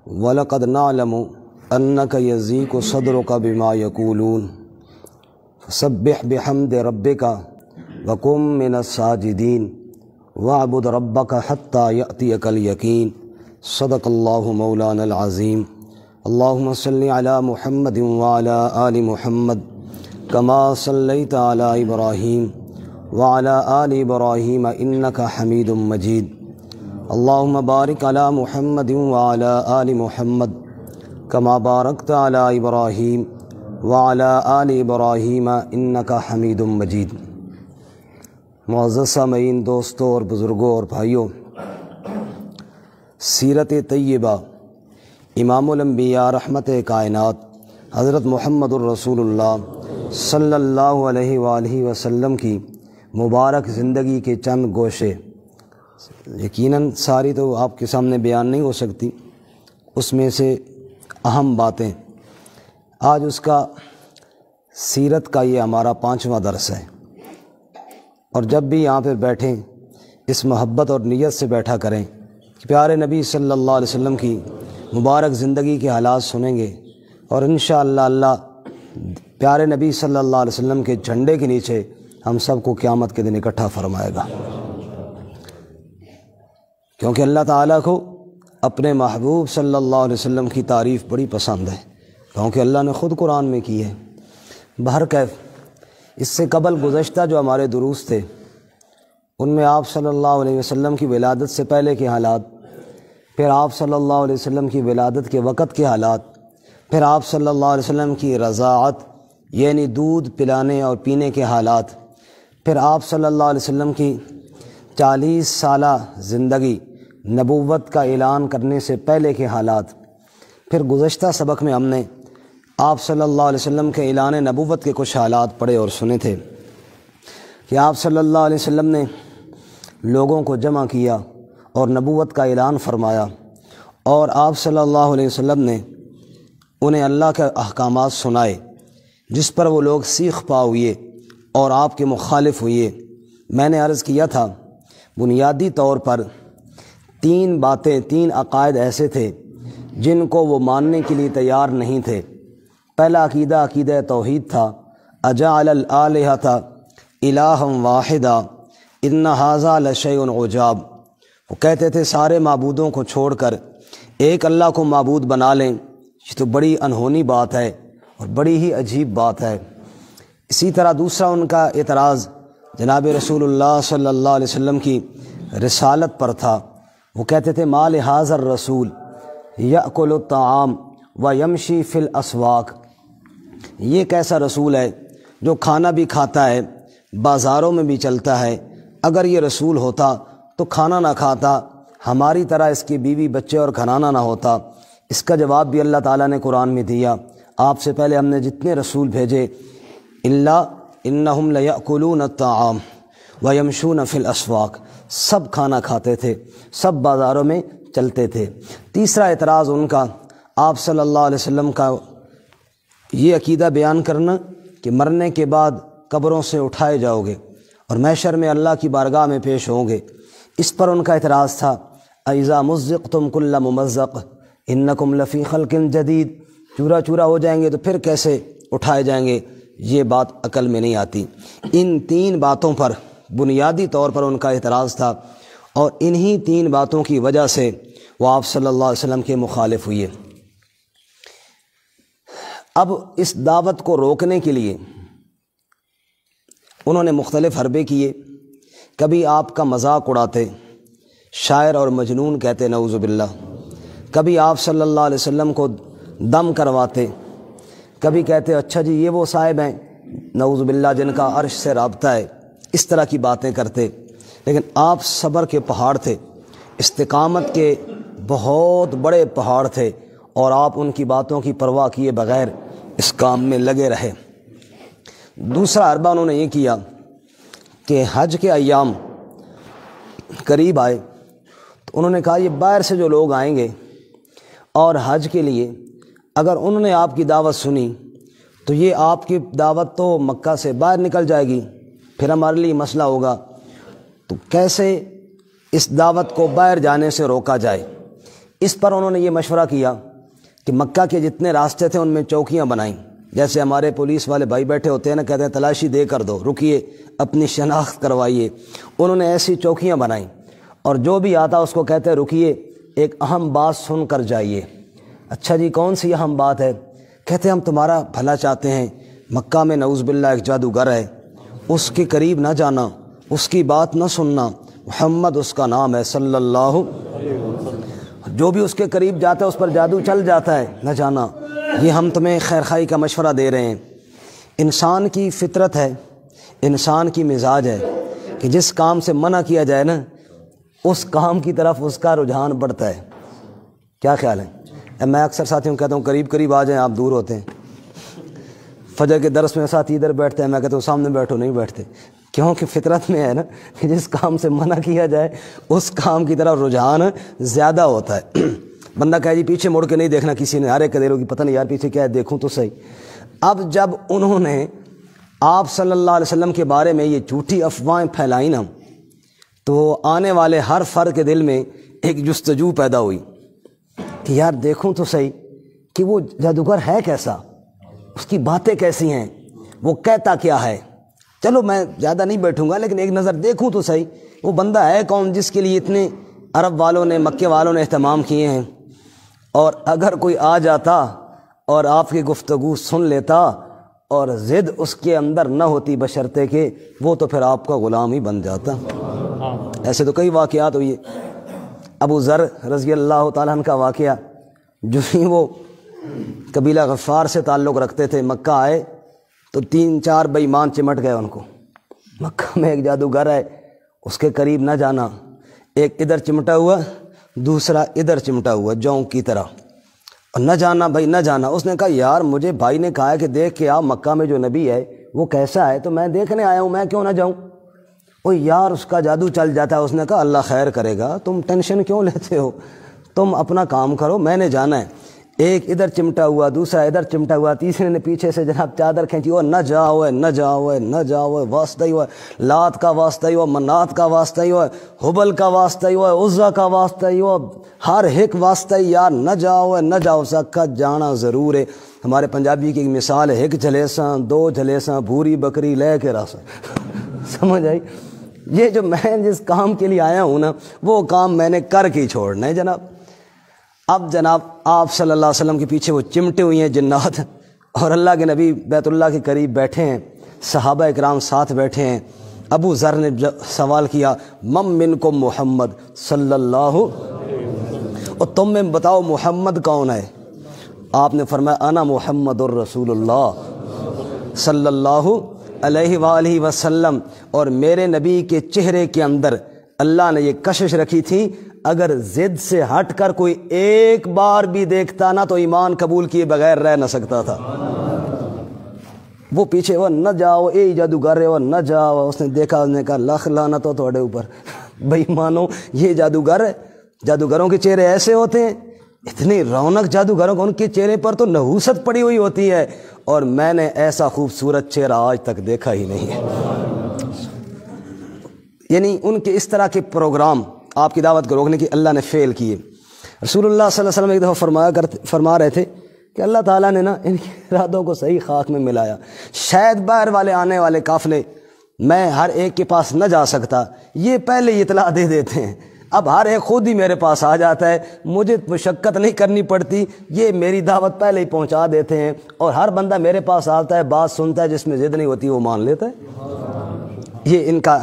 وَلَقَدْ نَعْلَمُ أَنَّكَ يَضِيقُ صَدْرُكَ بِمَا يَقُولُونَ فَسَبِّحْ بِحَمْدِ رَبِّكَ وَكُن مِّنَ السَّاجِدِينَ وَاعْبُدْ رَبَّكَ حَتَّى يَأْتِيَكَ الْيَقِينُ صدق اللہ مولانا العظیم۔ اللہم صلی علی محمد وعلی آل محمد کما صلیت علی ابراہیم وعلی آل ابراہیم انک حمید مجید۔ اللہم بارک علی محمد وعلی آل محمد کما بارکت علی ابراہیم وعلی آل ابراہیم انک حمید مجید۔ معزز سامعین، دوستوں اور بزرگوں اور بھائیوں، سیرت طیبہ امام الانبیاء رحمت کائنات حضرت محمد الرسول اللہ صلی اللہ علیہ وآلہ وسلم کی مبارک زندگی کے چند گوشے، یقیناً ساری تو آپ کے سامنے بیان نہیں ہو سکتی، اس میں سے اہم باتیں آج اس کا سیرت کا یہ ہمارا 5واں درس ہے، اور جب بھی یہاں پہ بیٹھیں اس محبت اور نیت سے بیٹھا کریں کہ پیارے نبی صلی اللہ علیہ وسلم کی مبارک زندگی کے حالات سنیں گے، اور انشاءاللہ اللہ پیارے نبی صلی اللہ علیہ وسلم کے جھنڈے کے نیچے ہم سب کو قیامت کے دن اکٹھا فرمائے گا، کیونکہ اللہ تعالیٰ کو اپنے محبوب صلی اللہ علیہ وسلم کی تعریف بڑی پسند ہے، کیونکہ اللہ نے خود قرآن میں کی ہے۔ بہرکیف اس سے قبل گزشتہ جو ہمارے دروس تھے ان میں آپ صلی اللہ علیہ وسلم کی ولادت سے پہلے کے حالات، پھر آپ صلی اللہ علیہ وسلم کی ولادت کے وقت کے حالات، پھر آپ صلی اللہ علیہ وسلم کی رضاعت یعنی دودھ پلانے اور پینے کے حالات، پھر آپ صلی اللہ علیہ وسلم کی 40 سالہ زندگی نبوت کا اعلان کرنے سے پہلے کے حالات، پھر گزشتہ سبق میں ہم نے آپ صلی اللہ علیہ وسلم کے اعلان نبوت کے کچھ حالات پڑھے اور سنے تھے کہ آپ صلی اللہ علیہ وسلم نے لوگوں کو جمع کیا اور نبوت کا اعلان فرمایا، اور آپ صلی اللہ علیہ وسلم نے انہیں اللہ کے احکامات سنائے جس پر وہ لوگ سیخ پا ہوئے اور آپ کے مخالف ہوئے۔ میں نے عرض کیا تھا بنیادی طور پر 3 باتیں، 3 عقائد ایسے تھے جن کو وہ ماننے کے لیے تیار نہیں تھے۔ پہلا عقیدہ عقیدہ توحید تھا، اجعل الآلہۃ الہا واحدا ان ھذا لشیء عجاب۔ وہ کہتے تھے سارے معبودوں کو چھوڑ کر ایک اللہ کو معبود بنا لیں، یہ تو بڑی انہونی بات ہے اور بڑی ہی عجیب بات ہے۔ اسی طرح دوسرا ان کا اعتراض جناب رسول اللہ صلی اللہ علیہ وسلم کی رسالت پر تھا۔ وہ کہتے تھے ما لہذا الرسول یأکل الطعام ویمشی فی الاسواق، یہ کیسا رسول ہے جو کھانا بھی کھاتا ہے، بازاروں میں بھی چلتا ہے؟ اگر یہ رسول ہوتا تو کھانا نہ کھاتا، ہماری طرح اس کی بیوی بچے اور گھرانہ نہ ہوتا۔ اس کا جواب بھی اللہ تعالیٰ نے قرآن میں دیا۔ آپ سے پہلے ہم نے جتنے رسول بھیجے الا انہم لیأکلون الطعام ویمشون فی الاسواق، سب کھانا کھاتے تھے، سب بازاروں میں چلتے تھے۔ تیسرا اعتراض ان کا آپ صلی اللہ علیہ وسلم کا یہ عقیدہ بیان کرنا کہ مرنے کے بعد قبروں سے اٹھائے جاؤ گے اور محشر میں اللہ کی بارگاہ میں پیش ہوں گے۔ اس پر ان کا اعتراض تھا اذا مزقتم کل ممزق انکم لفی خلق جدید، چورا چورا ہو جائیں گے تو پھر کیسے اٹھائے جائیں گے؟ یہ بات عقل میں نہیں آتی۔ ان 3 باتوں پر بنیادی طور پر ان کا اعتراض تھا، اور انہی 3 باتوں کی وجہ سے وہ آپ صلی اللہ علیہ وسلم کے مخالف ہوئے۔ اب اس دعوت کو روکنے کے لیے انہوں نے مختلف حربے کیے۔ کبھی آپ کا مذاق اڑاتے، شاعر اور مجنون کہتے نعوذ باللہ، کبھی آپ صلی اللہ علیہ وسلم کو دم کرواتے، کبھی کہتے اچھا جی یہ وہ صاحب ہیں نعوذ باللہ جن کا عرش سے رابطہ ہے، اس طرح کی باتیں کرتے۔ لیکن آپ صبر کے پہاڑ تھے، استقامت کے بہت بڑے پہاڑ تھے، اور آپ ان کی باتوں کی پرواہ کیے بغیر اس کام میں لگے رہے۔ دوسرا حربہ انہوں نے یہ کیا کہ حج کے ایام قریب آئے تو انہوں نے کہا یہ باہر سے جو لوگ آئیں گے اور حج کے لیے اگر انہوں نے آپ کی دعوت سنی تو یہ آپ کی دعوت تو مکہ سے باہر نکل جائے گی، پھر ہمارے لیے مسئلہ ہوگا، تو کیسے اس دعوت کو باہر جانے سے روکا جائے؟ اس پر انہوں نے یہ مشورہ کیا کہ مکہ کے جتنے راستے تھے ان میں چوکیاں بنائیں، جیسے ہمارے پولیس والے بھائی بیٹھے ہوتے ہیں نا، کہتے ہیں تلاشی دے کر دو، رکیے اپنی شناخت کروائیے، انہوں نے ایسی چوکیاں بنائیں، اور جو بھی آتا اس کو کہتے ہیں رکیے ایک اہم بات سن کر جائیے۔ اچھا جی کون سی اہم بات ہے؟ کہتے ہیں ہم تمہارا بھلا چاہتے ہیں، مکہ میں نعوذ باللہ ایک جادوگر ہے، اس کے قریب نہ جانا، اس کی بات نہ سننا، محمد اس کا نام ہے صلی اللہ، جو بھی اس کے قریب جاتا ہے اس پر جادو چل جاتا ہے، نہ جانا۔ یہ ہم تمہیں خیر خواہی کا مشورہ دے رہے ہیں۔ انسان کی فطرت ہے، انسان کی مزاج ہے کہ جس کام سے منع کیا جائے نا اس کام کی طرف اس کا رجحان بڑھتا ہے۔ کیا خیال ہے؟ میں اکثر ساتھیوں کو کہتا ہوں قریب قریب آ جائیں، آپ دور ہوتے ہیں۔ فجر کے درس میں ساتھی ادھر بیٹھتے ہیں، میں کہتا ہوں سامنے بیٹھو، نہیں بیٹھتے، کیونکہ فطرت میں ہے نا کہ جس کام سے منع کیا جائے اس کام کی طرف رجحان زیادہ ہوتا ہے۔ بندہ کہے جی پیچھے مڑ کے نہیں دیکھنا کسی نے، ارے کدے لوگ پتہ نہیں یار پیچھے کیا ہے، دیکھوں تو صحیح۔ اب جب انہوں نے آپ صلی اللہ علیہ وسلم کے بارے میں یہ جھوٹی افواہیں پھیلائیں نا، تو آنے والے ہر فرد کے دل میں ایک جستجو پیدا ہوئی کہ یار دیکھوں تو صحیح کہ وہ جادوگر ہے کیسا، اس کی باتیں کیسی ہیں، وہ کہتا کیا ہے۔ چلو میں زیادہ نہیں بیٹھوں گا لیکن ایک نظر دیکھوں تو صحیح، وہ بندہ ہے کون جس کے لیے اتنے عرب والوں نے، مکے والوں نے اہتمام کیے ہیں۔ اور اگر کوئی آ جاتا اور آپ کی گفتگو سن لیتا اور ضد اس کے اندر نہ ہوتی بشرطے کہ وہ تو پھر آپ کا غلام ہی بن جاتا۔ ایسے تو کئی واقعات ہوئی ہیں۔ ابو ذر رضی اللہ تعالیٰ عنہ کا واقعہ، جو ہی وہ قبیلہ غفار سے تعلق رکھتے تھے، مکہ آئے تو 3-4 بے ایمان چمٹ گئے ان کو۔ مکہ میں ایک جادوگر ہے، اس کے قریب نہ جانا، ایک ادھر چمٹا ہوا دوسرا ادھر چمٹا ہوا جوں کی طرح، اور نہ جانا بھائی نہ جانا۔ اس نے کہا یار مجھے بھائی نے کہا ہے کہ دیکھ کے آپ مکہ میں جو نبی ہے وہ کیسا ہے، تو میں دیکھنے آیا ہوں، میں کیوں نہ جاؤں؟ او یار اس کا جادو چل جاتا ہے۔ اس نے کہا اللہ خیر کرے گا، تم ٹینشن کیوں لیتے ہو، تم اپنا کام کرو، میں نے جانا ہے۔ ایک ادھر چمٹا ہوا دوسرا ادھر چمٹا ہوا، تیسرے نے پیچھے سے جناب چادر کھینچی، وہ نہ جاؤ ہے نہ جاؤ ہے نہ جاؤ ہے، واسطہ ہی ہوا، لات کا واسطہ ہی ہوا، منات کا واسطہ ہی ہوا، حبل کا واسطہ ہی ہوا، عزا کا واسطہ ہی ہوا، ہر ایک واسطہ ہی یار نہ جاؤ ہے نہ جاؤ، سکا جانا ضرور ہے۔ ہمارے پنجابی کی ایک مثال ہے، ایک جھلیساں 2 جھلیساں بھوری بکری لے کے راسا۔ سمجھ آئی؟ یہ جو میں جس کام کے لیے آیا ہوں نا وہ کام میں نے کر کے ہی چھوڑنا ہے جناب۔ اب جناب آپ صلی اللہ علیہ وسلم کے پیچھے وہ چمٹے ہوئی ہیں جنات، اور اللہ کے نبی بیت اللہ کے قریب بیٹھے ہیں، صحابہ اکرام ساتھ بیٹھے ہیں۔ ابو ذر نے سوال کیا مم منکم محمد صلی اللہ، اور تم میں بتاؤ محمد کون ہے؟ آپ نے فرمایا انا محمد الرسول اللہ صلی اللہ علیہ وآلہ وسلم، اور میرے نبی کے چہرے کے اندر اللہ نے یہ کشش رکھی تھی، اگر ضد سے ہٹ کر کوئی ایک بار بھی دیکھتا نا تو ایمان قبول کیے بغیر رہ نہ سکتا تھا۔ وہ پیچھے وہ نہ جاؤ، اے جادوگر ہے وہ نہ جاؤ، اس نے دیکھا، اس نے کہا لاکھ لعنت ہو تھوڑے اوپر، بھائی مانو یہ جادوگر ہے، جادوگروں کے چہرے ایسے ہوتے ہیں، اتنی رونق جادوگروں کو، ان کے چہرے پر تو نحوست پڑی ہوئی ہوتی ہے، اور میں نے ایسا خوبصورت چہرہ آج تک دیکھا ہی نہیں ہے۔ یعنی ان کے اس طرح کے پروگرام آپ کی دعوت کو روکنے کی اللہ نے فیل کیے۔ رسول اللہ صلی اللہ علیہ وسلم ایک دفعہ فرما رہے تھے کہ اللہ تعالیٰ نے نا ان کے ارادوں کو صحیح خاک میں ملایا، شاید باہر والے آنے والے قافلے میں ہر ایک کے پاس نہ جا سکتا، یہ پہلے ہی اطلاع دے دیتے ہیں، اب ہر ایک خود ہی میرے پاس آ جاتا ہے، مجھے مشقت نہیں کرنی پڑتی، یہ میری دعوت پہلے ہی پہنچا دیتے ہیں، اور ہر بندہ میرے پاس آتا ہے، بات سنتا ہے، جس میں ضد نہیں ہوتی وہ مان لیتا ہے۔ یہ ان کا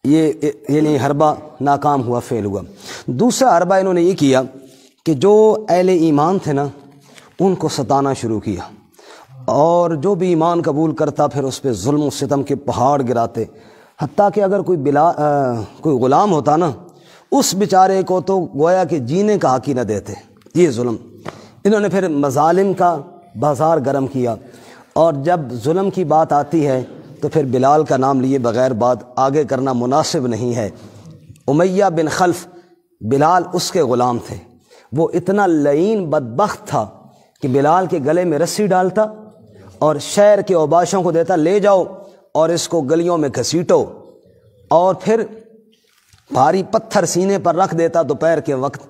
یعنی حربہ ناکام ہوا، فیل ہوا۔ دوسرا حربہ انہوں نے یہ کیا کہ جو اہل ایمان تھے نا ان کو ستانا شروع کیا، اور جو بھی ایمان قبول کرتا پھر اس پہ ظلم و ستم کے پہاڑ گراتے، حتیٰ کہ اگر کوئی غلام ہوتا نا اس بیچارے کو تو گویا کہ جینے کا حق ہی نہ دیتے۔ یہ ظلم، انہوں نے پھر مظالم کا بازار گرم کیا، اور جب ظلم کی بات آتی ہے تو پھر بلال کا نام لیے بغیر بات آگے کرنا مناسب نہیں ہے۔ امیہ بن خلف، بلال اس کے غلام تھے، وہ اتنا لعین بدبخت تھا کہ بلال کے گلے میں رسی ڈالتا اور شہر کے اوباشوں کو دیتا، لے جاؤ اور اس کو گلیوں میں گھسیٹو، اور پھر بھاری پتھر سینے پر رکھ دیتا دوپہر کے وقت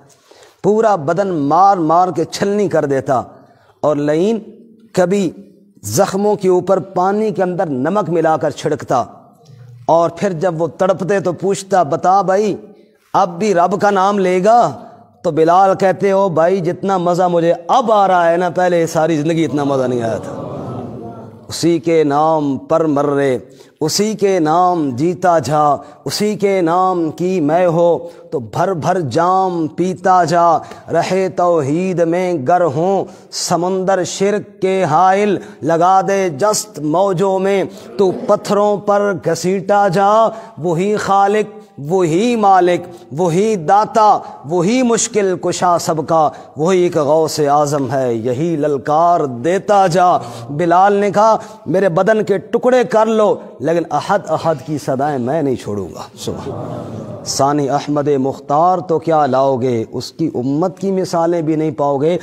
پورا بدن مار مار کے چھلنی کر دیتا، اور لعین کبھی زخموں کے اوپر پانی کے اندر نمک ملا کر چھڑکتا، اور پھر جب وہ تڑپتے تو پوچھتا بتا بھائی اب بھی رب کا نام لے گا؟ تو بلال کہتے ہو بھائی جتنا مزہ مجھے اب آ رہا ہے نا، پہلے ساری زندگی اتنا مزہ نہیں آیا تھا۔ اسی کے نام پر مرے، اسی کے نام جیتا جا، اسی کے نام کی میں ہو تو بھر بھر جام پیتا جا، رہے توحید میں گر ہوں سمندر شرک کے حائل، لگا دے جست موجوں میں تو پتھروں پر گھسیٹا جا، وہی خالق وہی مالک وہی داتا وہی مشکل کشا سب کا، وہی ایک غوث اعظم ہے یہی للکار دیتا جا۔ بلال نے کہا میرے بدن کے ٹکڑے کر لو لیکن احد احد کی صدائیں میں نہیں چھوڑوں گا۔ سبحان ثانی احمد مختار تو کیا لاؤ گے، اس کی امت کی مثالیں بھی نہیں پاؤ گے۔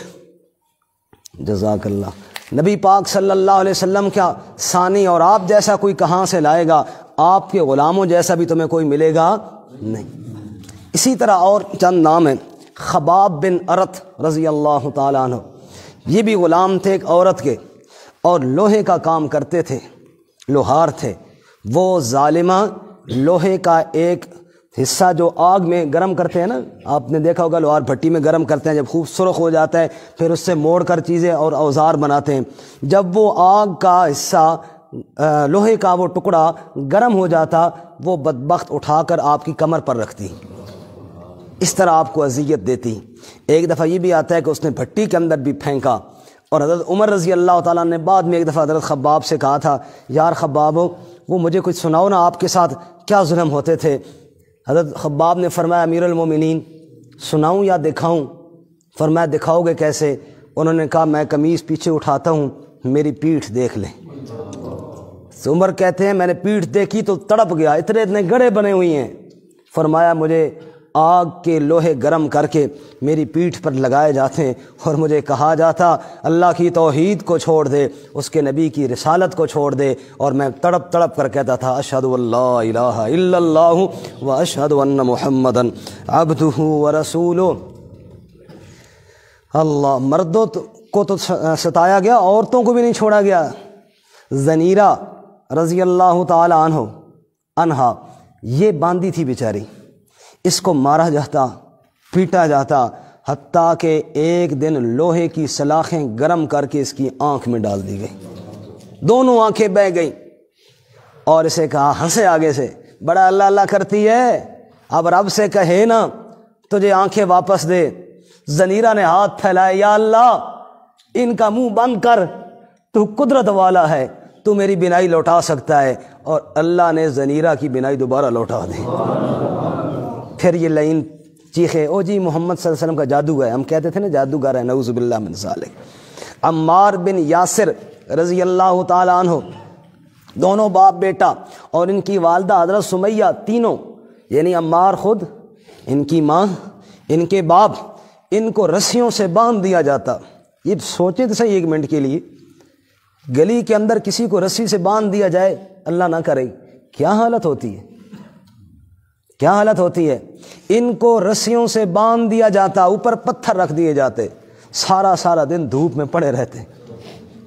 جزاک اللہ۔ نبی پاک صلی اللہ علیہ وسلم کیا ثانی اور آپ جیسا کوئی کہاں سے لائے گا، آپ کے غلاموں جیسا بھی تمہیں کوئی ملے گا نہیں۔ اسی طرح اور چند نام ہیں، خباب بن ارت رضی اللہ تعالیٰ عنہ، یہ بھی غلام تھے ایک عورت کے، اور لوہے کا کام کرتے تھے، لوہار تھے وہ۔ ظالمہ لوہے کا ایک حصہ جو آگ میں گرم کرتے ہیں نا، آپ نے دیکھا ہوگا لوہار بھٹی میں گرم کرتے ہیں، جب خوب سرخ ہو جاتا ہے پھر اس سے موڑ کر چیزیں اور اوزار بناتے ہیں، جب وہ آگ کا حصہ لوہے کا وہ ٹکڑا گرم ہو جاتا وہ بدبخت اٹھا کر آپ کی کمر پر رکھتی، اس طرح آپ کو اذیت دیتی۔ ایک دفعہ یہ بھی آتا ہے کہ اس نے بھٹی کے اندر بھی پھینکا، اور حضرت عمر رضی اللہ تعالیٰ نے بعد میں ایک دفعہ حضرت خباب سے کہا تھا یار خباب وہ مجھے کچھ سناؤ نا آپ کے ساتھ کیا ظلم ہوتے تھے۔ حضرت خباب نے فرمایا امیر المومنین سناؤں یا دکھاؤں؟ فرمایا دکھاؤ گے کیسے؟ انہوں نے کہا میں قمیض پیچھے اٹھاتا ہوں میری پیٹھ دیکھ لیں۔ عمر کہتے ہیں میں نے پیٹھ دیکھی تو تڑپ گیا، اتنے گڑھے بنے ہوئی ہیں۔ فرمایا مجھے آگ کے لوہے گرم کر کے میری پیٹھ پر لگائے جاتے ہیں اور مجھے کہا جاتا اللہ کی توحید کو چھوڑ دے، اس کے نبی کی رسالت کو چھوڑ دے، اور میں تڑپ تڑپ کر کہتا تھا اشہد ان لا الہ الا اللہ و اشہد ان محمدا عبدہ و رسولہ۔ اللہ، مردوں کو تو ستایا گیا، عورتوں کو بھی نہیں چھوڑا گیا۔ زنیرہ رضی اللہ تعالی عنہا یہ باندھی تھی بیچاری، اس کو مارا جاتا پیٹا جاتا، حتیٰ کہ ایک دن لوہے کی سلاخیں گرم کر کے اس کی آنکھ میں ڈال دی گئی، دونوں آنکھیں بہہ گئیں، اور اسے کہا ہنسے آگے سے بڑا اللہ اللہ کرتی ہے، اب رب سے کہے نا تجھے آنکھیں واپس دے۔ زنیرہ نے ہاتھ پھیلائے یا اللہ ان کا منہ بند کر، تو قدرت والا ہے، تو میری بینائی لوٹا سکتا ہے، اور اللہ نے زنیرہ کی بینائی دوبارہ لوٹا دی۔ پھر یہ لعین چیخے او جی محمد صلی اللہ علیہ وسلم کا جادو ہے، ہم کہتے تھے نا جادوگر ہے، نعوذ باللہ من ذالک۔ عمار بن یاسر رضی اللہ تعالی عنہ، دونوں باپ بیٹا اور ان کی والدہ حضرت سمیہ، تینوں یعنی عمار خود، ان کی ماں، ان کے باپ، ان کو رسیوں سے باندھ دیا جاتا۔ یہ سوچیں تو صحیح ایک منٹ کے لیے، گلی کے اندر کسی کو رسی سے باندھ دیا جائے، اللہ نہ کرے، کیا حالت ہوتی ہے، کیا حالت ہوتی ہے۔ ان کو رسیوں سے باندھ دیا جاتا، اوپر پتھر رکھ دیے جاتے، سارا دن دھوپ میں پڑے رہتے،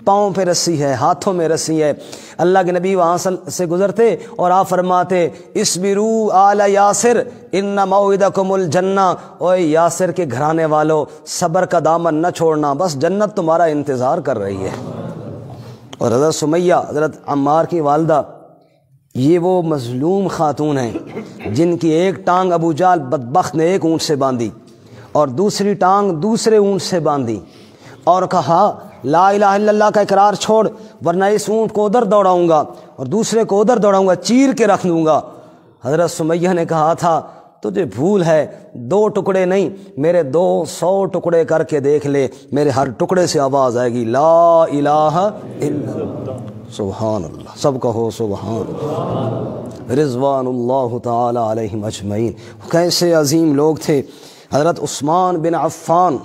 پاؤں پہ رسی ہے، ہاتھوں میں رسی ہے۔ اللہ کے نبی وہاں سے گزرتے اور آپ فرماتے اصبروا آل یاسر ان موعدکم الجنہ، اوے یاسر کے گھرانے والو صبر کا دامن نہ چھوڑنا، بس جنت تمہارا انتظار کر رہی ہے۔ اور حضرت سمیہ حضرت عمار کی والدہ، یہ وہ مظلوم خاتون ہیں جن کی ایک ٹانگ ابو جہل بدبخت نے ایک اونٹ سے باندھی اور دوسری ٹانگ دوسرے اونٹ سے باندھی، اور کہا لا الہ الا اللہ کا اقرار چھوڑ ورنہ اس اونٹ کو ادھر دوڑاؤں گا اور دوسرے کو ادھر دوڑاؤں گا، چیر کے رکھ دوں گا۔ حضرت سمیہ نے کہا تھا تجھے بھول ہے، 2 ٹکڑے نہیں میرے 200 ٹکڑے کر کے دیکھ لے، میرے ہر ٹکڑے سے آواز آئے گی لا الہ الا اللہ۔ سبحان اللہ، سب کہو سبحان اللہ۔ رضوان اللہ تعالی علیہم اجمعین، کیسے عظیم لوگ تھے۔ حضرت عثمان بن عفان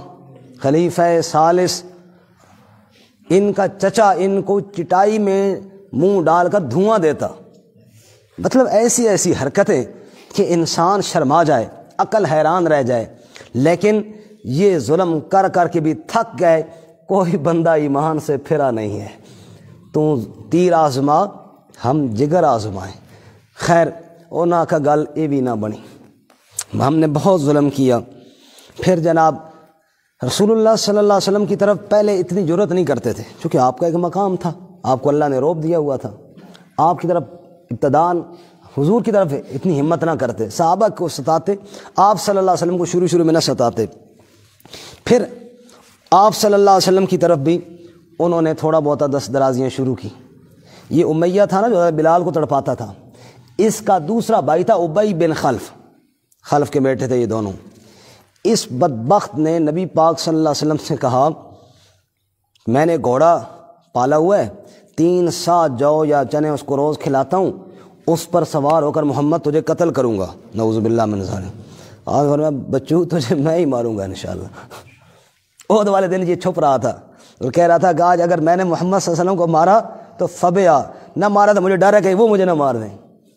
خلیفہ ثالث، ان کا چچا ان کو چٹائی میں منہ ڈال کر دھواں دیتا، مطلب ایسی حرکتیں کہ انسان شرما جائے، عقل حیران رہ جائے، لیکن یہ ظلم کر کر کے بھی تھک گئے، کوئی بندہ ایمان سے پھرا نہیں ہے، تو تیر آزما ہم جگر آزمائیں۔ خیر اونا کا گل یہ بھی نہ بنی، ہم نے بہت ظلم کیا۔ پھر جناب رسول اللہ صلی اللہ علیہ وسلم کی طرف پہلے اتنی جرت نہیں کرتے تھے، چونکہ آپ کا ایک مقام تھا، آپ کو اللہ نے روب دیا ہوا تھا، آپ کی طرف ابتداً حضور کی طرف اتنی ہمت نہ کرتے، صحابہ کو ستاتے، آپ صلی اللہ علیہ وسلم کو شروع میں نہ ستاتے۔ پھر آپ صلی اللہ علیہ وسلم کی طرف بھی انہوں نے تھوڑا بہت دست درازیاں شروع کی۔ یہ امیہ تھا نا جو بلال کو تڑپاتا تھا، اس کا دوسرا بھائی تھا ابی بن خلف، خلف کے بیٹے تھے یہ دونوں۔ اس بدبخت نے نبی پاک صلی اللہ علیہ وسلم سے کہا میں نے گھوڑا پالا ہوا ہے، 3 سا جو یا چنے اس کو روز کھلاتا ہوں، اس پر سوار ہو کر محمد تجھے قتل کروں گا، نعوذ باللہ من ذالک۔ آج فرمایا بچو تجھے میں ہی ماروں گا انشاءاللہ۔ عہد والے دن یہ چھپ رہا تھا اور کہہ رہا تھا کہ آج اگر میں نے محمد صلی اللہ علیہ وسلم کو مارا تو فبیا، نہ مارا تو مجھے ڈر ہے کہ وہ مجھے نہ مار دیں۔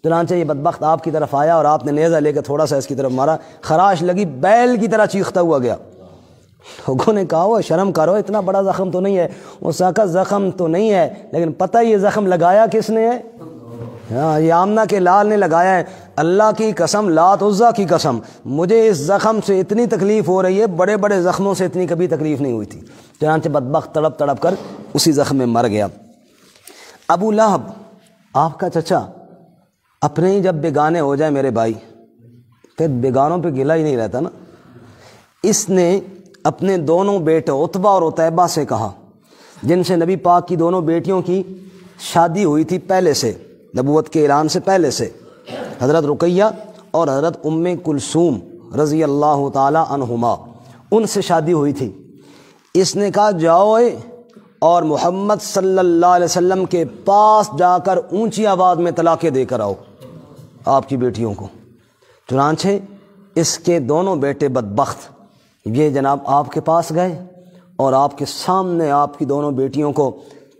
چنانچہ یہ بدبخت آپ کی طرف آیا اور آپ نے نیزہ لے کے تھوڑا سا اس کی طرف مارا، خراش لگی، بیل کی طرح چیختا ہوا گیا۔ لوگوں نے کہا وہ شرم کرو، اتنا بڑا زخم تو نہیں ہے۔ اس کا زخم تو نہیں ہے، لیکن پتہ یہ زخم لگایا کس نے ہے؟ ہاں یہ آمنہ کے لال نے لگایا ہے۔ اللہ کی قسم، لات عزا کی قسم، مجھے اس زخم سے اتنی تکلیف ہو رہی ہے، بڑے بڑے زخموں سے اتنی کبھی تکلیف نہیں ہوئی تھی۔ چنانچہ بدبخت تڑپ تڑپ کر اسی زخم میں مر گیا۔ ابو لہب آپ کا چچا، اپنے ہی جب بیگانے ہو جائے میرے بھائی، پھر بیگانوں پہ گلا ہی نہیں رہتا نا۔ اس نے اپنے دونوں بیٹے عتبہ اور عتیبہ سے کہا، جن سے نبی پاک کی دونوں بیٹیوں کی شادی ہوئی تھی پہلے سے، نبوت کے اعلان سے پہلے سے، حضرت رقیہ اور حضرت ام کلثوم رضی اللہ تعالی عنہما، ان سے شادی ہوئی تھی۔ اس نے کہا جاؤ اور محمد صلی اللہ علیہ وسلم کے پاس جا کر اونچی آواز میں طلاقیں دے کر آؤ آپ کی بیٹیوں کو۔ چنانچہ اس کے دونوں بیٹے بدبخت یہ جناب آپ کے پاس گئے اور آپ کے سامنے آپ کی دونوں بیٹیوں کو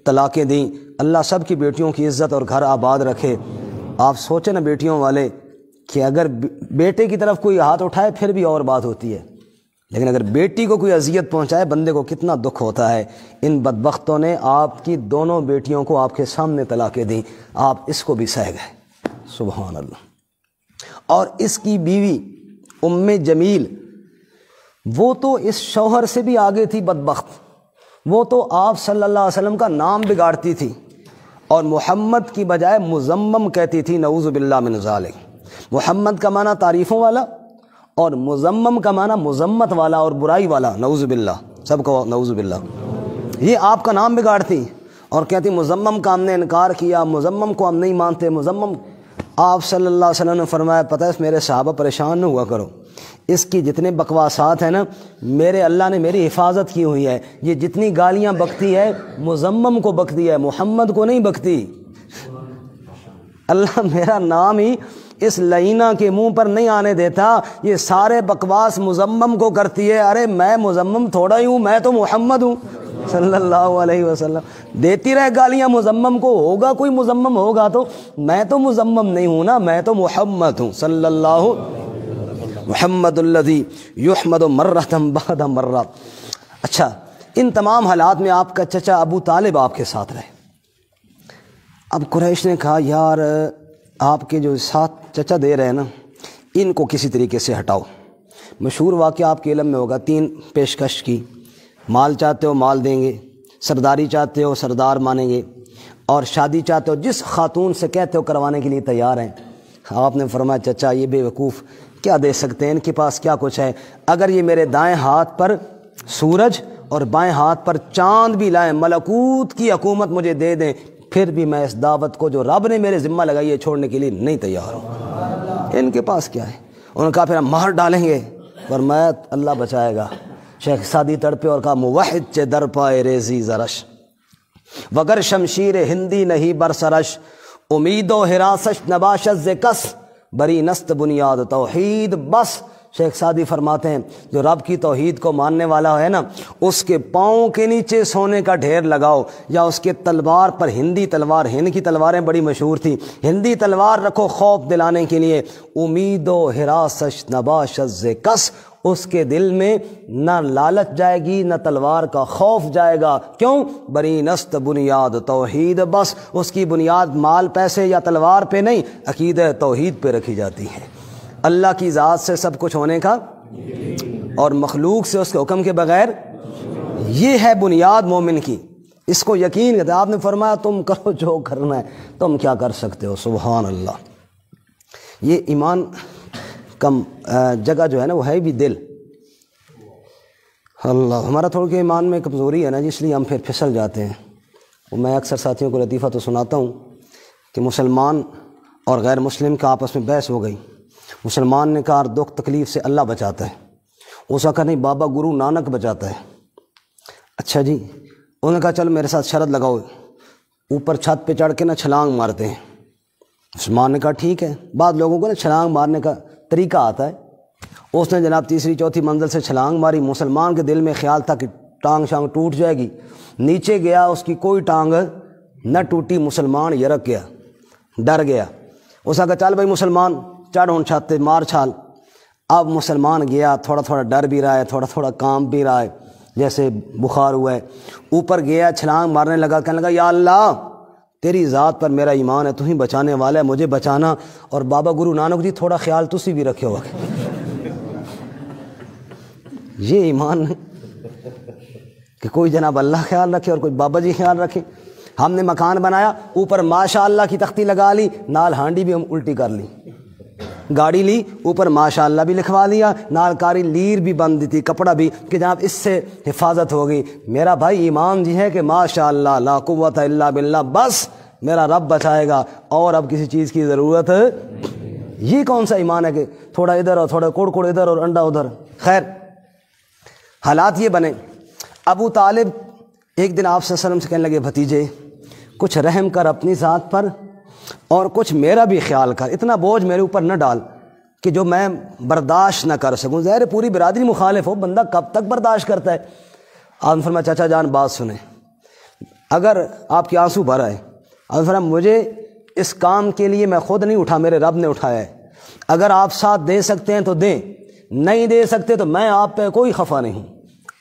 طلاقیں دیں۔ اللہ سب کی بیٹیوں کی عزت اور گھر آباد رکھے۔ آپ سوچیں نا بیٹیوں والے کہ اگر بیٹے کی طرف کوئی ہاتھ اٹھائے پھر بھی اور بات ہوتی ہے، لیکن اگر بیٹی کو کوئی اذیت پہنچائے بندے کو کتنا دکھ ہوتا ہے۔ ان بدبختوں نے آپ کی دونوں بیٹیوں کو آپ کے سامنے طلاقیں دیں، آپ اس کو بھی سہ گئے، سبحان اللہ۔ اور اس کی بیوی ام جمیل، وہ تو اس شوہر سے بھی آگے تھی بدبخت، وہ تو آپ صلی اللہ علیہ وسلم کا نام بگاڑتی تھی اور محمد کی بجائے مزمم کہتی تھی، نعوذ باللہ من ذالک۔ محمد کا معنی تعریفوں والا اور مزمم کا معنی مذمت والا اور برائی والا، نعوذ باللہ، سب کو نعوذ باللہ۔ یہ آپ کا نام بگاڑتی اور کہتی مزمم کا ہم نے انکار کیا، مزمم کو ہم نہیں مانتے، مزمم۔ آپ صلی اللہ علیہ وسلم نے فرمایا پتہ ہے میرے صحابہ پریشان نہ ہوا کرو، اس کی جتنے بکواسات ہیں نا، میرے اللہ نے میری حفاظت کی ہوئی ہے، یہ جتنی گالیاں بکتی ہے مزمم کو بکتی ہے، محمد کو نہیں بکتی۔ اللہ میرا نام ہی اس لعینہ کے منہ پر نہیں آنے دیتا، یہ سارے بکواس مزمم کو کرتی ہے۔ ارے میں مزمم تھوڑا ہی ہوں، میں تو محمد ہوں صلی اللہ علیہ وسلم۔ دیتی رہے گالیاں مزمم کو، ہوگا کوئی مزمم ہوگا تو، میں تو مزمم نہیں ہوں نا، میں تو محمد ہوں صلی اللہ محمد الذی یحمد مرۃ بعد مرہ۔ اچھا، ان تمام حالات میں آپ کا چچا ابو طالب آپ کے ساتھ رہے۔ اب قریش نے کہا یار آپ کے جو ساتھ چچا دے رہے ہیں نا، ان کو کسی طریقے سے ہٹاؤ۔ مشہور واقعہ آپ کے علم میں ہوگا، 3 پیشکش کی، مال چاہتے ہو مال دیں گے، سرداری چاہتے ہو سردار مانیں گے، اور شادی چاہتے ہو جس خاتون سے کہتے ہو کروانے کے لیے تیار ہیں۔ آپ نے فرمایا چچا یہ بے وقوف کیا دے سکتے ہیں، ان کے پاس کیا کچھ ہے؟ اگر یہ میرے دائیں ہاتھ پر سورج اور بائیں ہاتھ پر چاند بھی لائیں، ملکوت کی حکومت مجھے دے دیں، پھر بھی میں اس دعوت کو جو رب نے میرے ذمہ لگائی ہے چھوڑنے کے لیے نہیں تیار ہوں۔ ان کے پاس کیا ہے؟ انہوں نے کہا پھر ہم مہر ڈالیں گے، فرمایا اللہ بچائے گا۔ شیخ سادی تڑپے اور کہا موحد چے در پائے ریزی زرش، وگر شمشیر ہندی نہیں برسرش، امید و حراسش نباشت ز کس، بری نست بنیاد توحید بس۔ شیخ سعدی فرماتے ہیں جو رب کی توحید کو ماننے والا ہے نا، اس کے پاؤں کے نیچے سونے کا ڈھیر لگاؤ، یا اس کے تلوار پر، ہندی تلوار، ہند کی تلواریں بڑی مشہور تھی، ہندی تلوار رکھو خوف دلانے کے لیے، امید و حراسش نباشت ز کس، اس کے دل میں نہ لالچ جائے گی نہ تلوار کا خوف جائے گا. کیوں؟ بری نست بنیاد توحید، بس اس کی بنیاد مال پیسے یا تلوار پہ نہیں، عقیدہ توحید پہ رکھی جاتی ہے. اللہ کی ذات سے سب کچھ ہونے کا اور مخلوق سے اس کے حکم کے بغیر، یہ ہے بنیاد مومن کی. اس کو یقین کرتے. آپ نے فرمایا تم کرو جو کرنا ہے، تم کیا کر سکتے ہو. سبحان اللہ. یہ ایمان کا جگہ جو ہے نا وہ ہے بھی دل. اللہ، ہمارا تھوڑا کہ ایمان میں کمزوری ہے نا جی، اس لیے ہم پھر پھسل جاتے ہیں. وہ میں اکثر ساتھیوں کو لطیفہ تو سناتا ہوں کہ مسلمان اور غیر مسلم کا آپس میں بحث ہو گئی. مسلمان نے کہا دکھ تکلیف سے اللہ بچاتا ہے. اس کا کہا نہیں، بابا گرو نانک بچاتا ہے. اچھا جی. انہوں نے کہا چل میرے ساتھ شرط لگاؤ، اوپر چھت پہ چڑھ کے نا چھلانگ مارتے ہیں. مسلمان نے کہا ٹھیک ہے. بعض لوگوں کو نا چھلانگ مارنے کا طریقہ آتا ہے. اس نے جناب تیسری چوتھی منزل سے چھلانگ ماری. مسلمان کے دل میں خیال تھا کہ ٹانگ شانگ ٹوٹ جائے گی. نیچے گیا، اس کی کوئی ٹانگ نہ ٹوٹی. مسلمان یرک گیا، ڈر گیا. اس نے کہا چل بھائی مسلمان چڑھ ہوں چھت پہ، مار چھال. اب مسلمان گیا، تھوڑا تھوڑا ڈر بھی رہا ہے، تھوڑا تھوڑا کام بھی رہا ہے، جیسے بخار ہوا ہے. اوپر گیا، چھلانگ مارنے لگا، کہنے لگا یا اللہ تیری ذات پر میرا ایمان ہے، تو ہی بچانے والا ہے، مجھے بچانا. اور بابا گرو نانک جی تھوڑا خیال تسی بھی رکھے ہو. یہ ایمان ہے کہ کوئی جناب اللہ خیال رکھے اور کوئی بابا جی خیال رکھے. ہم نے مکان بنایا، اوپر ماشاء اللہ کی تختی لگا لی، نال ہانڈی بھی ہم الٹی کر لی. گاڑی لی، اوپر ماشاء اللہ بھی لکھوا لیا، نال کاری لیر بھی بند تھی، کپڑا بھی، کہ جناب اس سے حفاظت ہوگی. میرا بھائی ایمان جی ہے کہ ماشاء اللہ لا قوت الا باللہ، بس میرا رب بچائے گا اور اب کسی چیز کی ضرورت. یہ کون سا ایمان ہے کہ تھوڑا ادھر اور تھوڑا کوڑ کوڑ ادھر اور انڈا ادھر. خیر، حالات یہ بنے. ابو طالب ایک دن آپ صلی اللہ علیہ وسلم سے کہنے لگے بھتیجے کچھ رحم کر اپنی ذات پر اور کچھ میرا بھی خیال کر، اتنا بوجھ میرے اوپر نہ ڈال کہ جو میں برداشت نہ کر سکوں. ظاہر پوری برادری مخالف ہو، بندہ کب تک برداشت کرتا ہے. آپ نے فرمایا چاچا جان بات سنیں، اگر آپ کے آنسو بھر آئے، آپ نے فرمایا مجھے اس کام کے لیے میں خود نہیں اٹھا، میرے رب نے اٹھایا ہے. اگر آپ ساتھ دے سکتے ہیں تو دیں، نہیں دے سکتے تو میں آپ پہ کوئی خفا نہیں ہوں.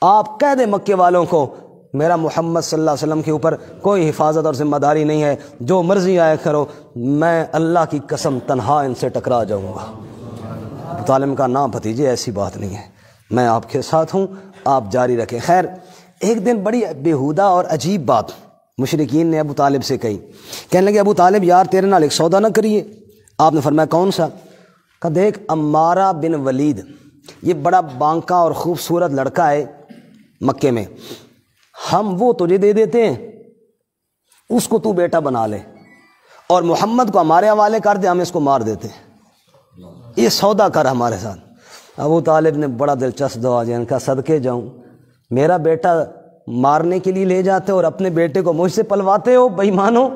آپ کہہ دیں مکے والوں کو میرا محمد صلی اللہ علیہ وسلم کے اوپر کوئی حفاظت اور ذمہ داری نہیں ہے، جو مرضی آئے کرو، میں اللہ کی قسم تنہا ان سے ٹکرا جاؤں گا. طالب کا نام بھتیجے ایسی بات نہیں ہے، میں آپ کے ساتھ ہوں، آپ جاری رکھیں. خیر، ایک دن بڑی بےہودہ اور عجیب بات مشرکین نے ابو طالب سے کہی. کہنے لگے ابو طالب یار تیرے نال ایک سودا نہ کریے. آپ نے فرمایا کون سا؟ کہ دیکھ عمارہ بن ولید، یہ بڑا بانکا اور خوبصورت لڑکا ہے مکے میں، ہم وہ تجھے دے دیتے ہیں، اس کو تو بیٹا بنا لے، اور محمد کو ہمارے حوالے کر دے، ہم اس کو مار دیتے ہیں، یہ سودا کر ہمارے ساتھ. ابو طالب نے بڑا دلچسپ دعا دی، ان کا صدقے جاؤں، میرا بیٹا مارنے کے لیے لے جاتے اور اپنے بیٹے کو مجھ سے پلواتے ہو، بے ایمانو،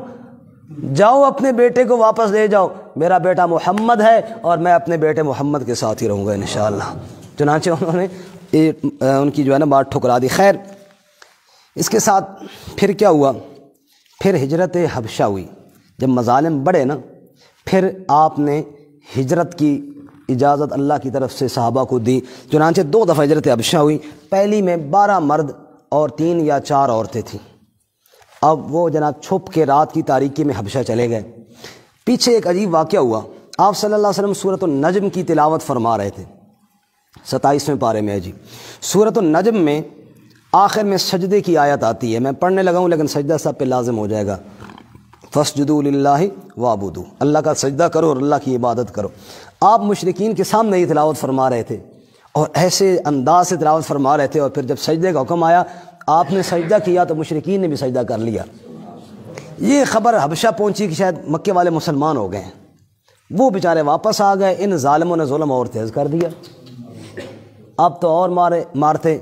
جاؤ اپنے بیٹے کو واپس لے جاؤ، میرا بیٹا محمد ہے اور میں اپنے بیٹے محمد کے ساتھ ہی رہوں گا انشاءاللہ. چنانچہ انہوں نے ان کی جو ہے نا بات ٹھکرا دی. خیر، اس کے ساتھ پھر کیا ہوا؟ پھر ہجرت حبشہ ہوئی. جب مظالم بڑھے نا، پھر آپ نے ہجرت کی اجازت اللہ کی طرف سے صحابہ کو دی. چنانچہ 2 دفعہ ہجرت حبشہ ہوئی. پہلی میں 12 مرد اور 3 یا 4 عورتیں تھیں. اب وہ جناب چھپ کے رات کی تاریکی میں حبشہ چلے گئے. پیچھے ایک عجیب واقعہ ہوا. آپ صلی اللہ علیہ وسلم سورۃ النجم کی تلاوت فرما رہے تھے، 27ویں پارے میں ہے جی. سورۃ النجم میں آخر میں سجدے کی آیت آتی ہے، میں پڑھنے لگا ہوں لیکن سجدہ سب پہ لازم ہو جائے گا. فَاسْجُدُوا لِلَّهِ وَاعْبُدُوا، اللہ کا سجدہ کرو اور اللہ کی عبادت کرو. آپ مشرکین کے سامنے یہ تلاوت فرما رہے تھے اور ایسے انداز سے تلاوت فرما رہے تھے، اور پھر جب سجدے کا حکم آیا آپ نے سجدہ کیا تو مشرکین نے بھی سجدہ کر لیا. یہ خبر حبشہ پہنچی کہ شاید مکے والے مسلمان ہو گئے ہیں. وہ بیچارے واپس آ گئے. ان ظالموں نے ظلم اور تیز کر دیا، اب تو اور مارتے.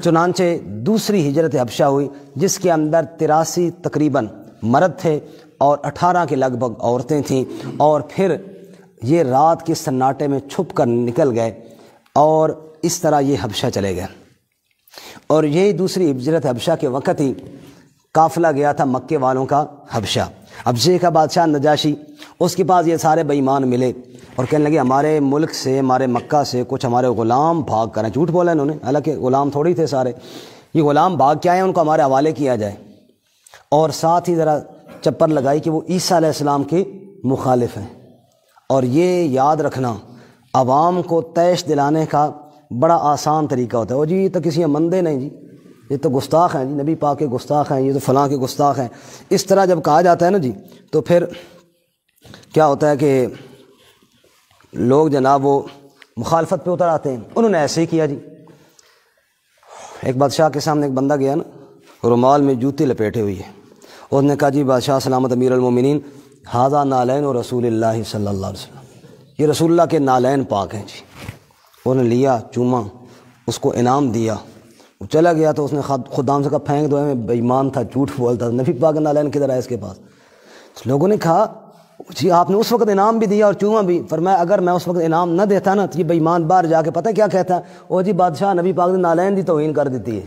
چنانچہ دوسری ہجرت حبشہ ہوئی جس کے اندر 83 تقریباً مرد تھے اور 18 کے لگ بھگ عورتیں تھیں. اور پھر یہ رات کے سناٹے میں چھپ کر نکل گئے اور اس طرح یہ حبشہ چلے گئے. اور یہی دوسری ہجرت حبشہ کے وقت ہی قافلہ گیا تھا مکے والوں کا حبشہ. حبشے کا بادشاہ نجاشی، اس کے پاس یہ سارے بے ایمان ملے اور کہنے لگے ہمارے ملک سے، ہمارے مکہ سے کچھ ہمارے غلام بھاگ کر ہیں۔ جھوٹ بولا انہوں نے، حالانکہ غلام تھوڑی تھے سارے، یہ غلام بھاگ کے آئے ہیں، ان کو ہمارے حوالے کیا جائے، اور ساتھ ہی ذرا چپر لگائی کہ وہ عیسیٰ علیہ السلام کے مخالف ہیں۔ اور یہ یاد رکھنا، عوام کو طیش دلانے کا بڑا آسان طریقہ ہوتا ہے، وہ جی یہ تو کسی مندے نہیں، جی یہ تو گستاخ ہیں، جی نبی پاک کے گستاخ ہیں، یہ تو فلاں کے گستاخ ہیں۔ اس طرح جب کہا جاتا ہے نا جی، تو پھر کیا ہوتا ہے کہ لوگ جناب وہ مخالفت پہ اتر آتے ہیں۔ انہوں نے ایسے ہی کیا جی۔ ایک بادشاہ کے سامنے ایک بندہ گیا نا، رومال میں جوتی لپیٹے ہوئی ہے، اس نے کہا جی بادشاہ سلامت امیر المومنین، ھذا نالین و رسول اللہ صلی اللہ علیہ وسلم، یہ رسول اللہ کے نالین پاک ہیں جی۔ انہوں نے لیا، چوما، اس کو انعام دیا، وہ چلا گیا تو اس نے خدام سے کہا پھینک دو، میں بے ایمان تھا، جھوٹ بولتا تھا، نبی پاک نالین کدھر آئے اس کے پاس؟ لوگوں نے کہا جی آپ نے اس وقت انعام بھی دیا اور چوما بھی۔ فرمایا اگر میں اس وقت انعام نہ دیتا نا تو یہ بے ایمان باہر جا کے پتہ کیا کہتا ہے، او جی بادشاہ نبی پاک نے نالین دی توہین کر دیتی ہے۔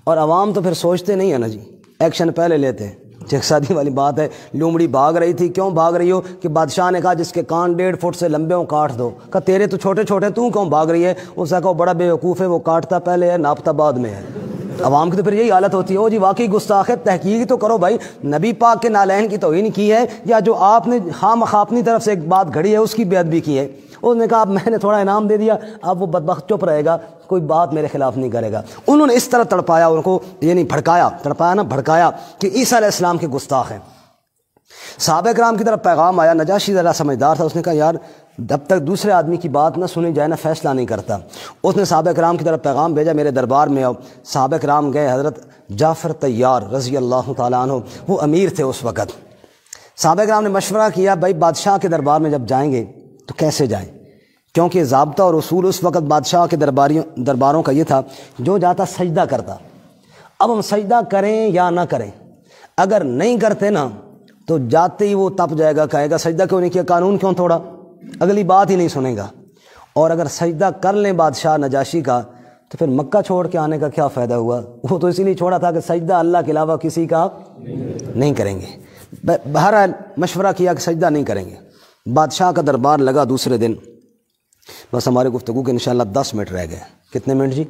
اور عوام تو پھر سوچتے نہیں ہیں نا جی، ایکشن پہلے لیتے ہیں۔ ایک شادی والی بات ہے، لومڑی بھاگ رہی تھی، کیوں بھاگ رہی ہو؟ کہ بادشاہ نے کہا جس کے کان 1.5 فٹ سے لمبے ہوں کاٹ دو۔ کہا تیرے تو چھوٹے چھوٹے، تو کیوں بھاگ رہی ہے؟ اس نے کہا بڑا بے وقوف ہے، وہ کاٹتا پہلے ہے ناپتا بعد میں ہے۔ عوام کی تو پھر یہی حالت ہوتی ہے، او جی واقعی گستاخ ہے، تحقیق تو کرو بھائی، نبی پاک کے نالین کی توہین کی ہے یا جو آپ نے خواہ مخواہ اپنی طرف سے ایک بات گھڑی ہے اس کی بے ادبی کی ہے؟ اس نے کہا اب میں نے تھوڑا انعام دے دیا، اب وہ بدبخت چپ رہے گا، کوئی بات میرے خلاف نہیں کرے گا۔ انہوں نے اس طرح تڑپایا ان کو، یعنی بھڑکایا، تڑپایا نا بھڑکایا کہ عیسیٰ علیہ السلام کے گستاخ ہیں۔ صحابہ کرام کی طرف پیغام آیا، نجاشی ذرا سمجھدار تھا، اس نے کہا یار جب تک دوسرے آدمی کی بات نہ سنی جائے نا فیصلہ نہیں کرتا۔ اس نے صحابہ کرام کی طرف پیغام بھیجا میرے دربار میں آؤ۔ صحابہ کرام گئے، حضرت جعفر طیار رضی اللہ تعالیٰ عنہ وہ امیر تھے اس وقت۔ صحابہ کرام نے مشورہ کیا بھائی بادشاہ کے دربار میں جب جائیں گے تو کیسے جائیں، کیونکہ ضابطہ اور اصول اس وقت بادشاہ کے درباروں کا یہ تھا جو جاتا سجدہ کرتا۔ اب ہم سجدہ کریں یا نہ کریں، اگر نہیں کرتے نا تو جاتے ہی وہ تپ جائے گا، کہے گا سجدہ کیوں نہیں کیا، قانون کیوں توڑا، اگلی بات ہی نہیں سنے گا۔ اور اگر سجدہ کر لیں بادشاہ نجاشی کا تو پھر مکہ چھوڑ کے آنے کا کیا فائدہ ہوا؟ وہ تو اسی لیے چھوڑا تھا کہ سجدہ اللہ کے علاوہ کسی کا نہیں کریں گے۔ بہرحال مشورہ کیا کہ سجدہ نہیں کریں گے۔ بادشاہ کا دربار لگا دوسرے دن، بس ہمارے گفتگو کے انشاءاللہ 10 منٹ رہ گئے۔ کتنے منٹ جی؟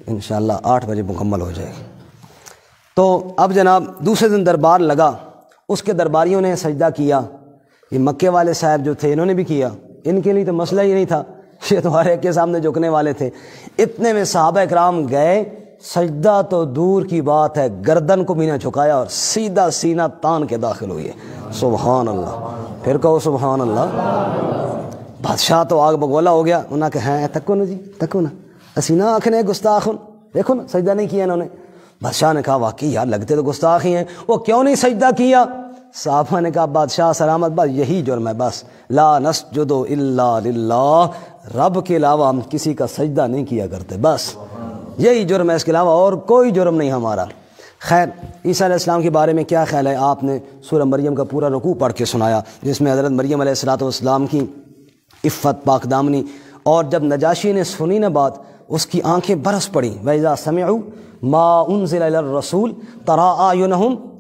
انشاءاللہ 8 بجے مکمل ہو جائے گی۔ تو اب جناب دوسرے دن دربار لگا، اس کے درباریوں نے سجدہ کیا، یہ مکے والے صاحب جو تھے انہوں نے بھی کیا، ان کے لیے تو مسئلہ ہی نہیں تھا، یہ تو ہر ایک کے سامنے جھکنے والے تھے۔ اتنے میں صحابہ کرام گئے، سجدہ تو دور کی بات ہے، گردن کو بھی نہ جھکایا اور سیدھا سینہ تان کے داخل ہوئی ہے۔ سبحان اللہ، پھر کہو سبحان اللہ۔ بادشاہ تو آگ بگولا ہو گیا، انہوں نے کہا ہے تکو نا جی، تکو نا، اسی نہ آنکھنے گستاخ، دیکھو نا سجدہ نہیں کیا انہوں نے۔ بادشاہ نے کہا واقعی یار لگتے تو گستاخ ہی ہیں، وہ کیوں نہیں سجدہ کیا؟ صحابہ نے کہا بادشاہ سلامت بس یہی جرم ہے، بس لا نسجد الا للہ، رب کے علاوہ ہم کسی کا سجدہ نہیں کیا کرتے، بس یہی جرم ہے، اس کے علاوہ اور کوئی جرم نہیں ہمارا۔ خیر عیسیٰ علیہ السلام کے بارے میں کیا خیال ہے؟ آپ نے سورہ مریم کا پورا رکوع پڑھ کے سنایا جس میں حضرت مریم علیہ السلام کی عفت پاک دامنی، اور جب نجاشی نے سنی نہ بات اس کی آنکھیں برس پڑیں۔ وَإِذَا سَمِعُوا مَا أُنزِلَ إِلَى الرَّسُولِ تَرَىٰ أَعْيُنَهُمْ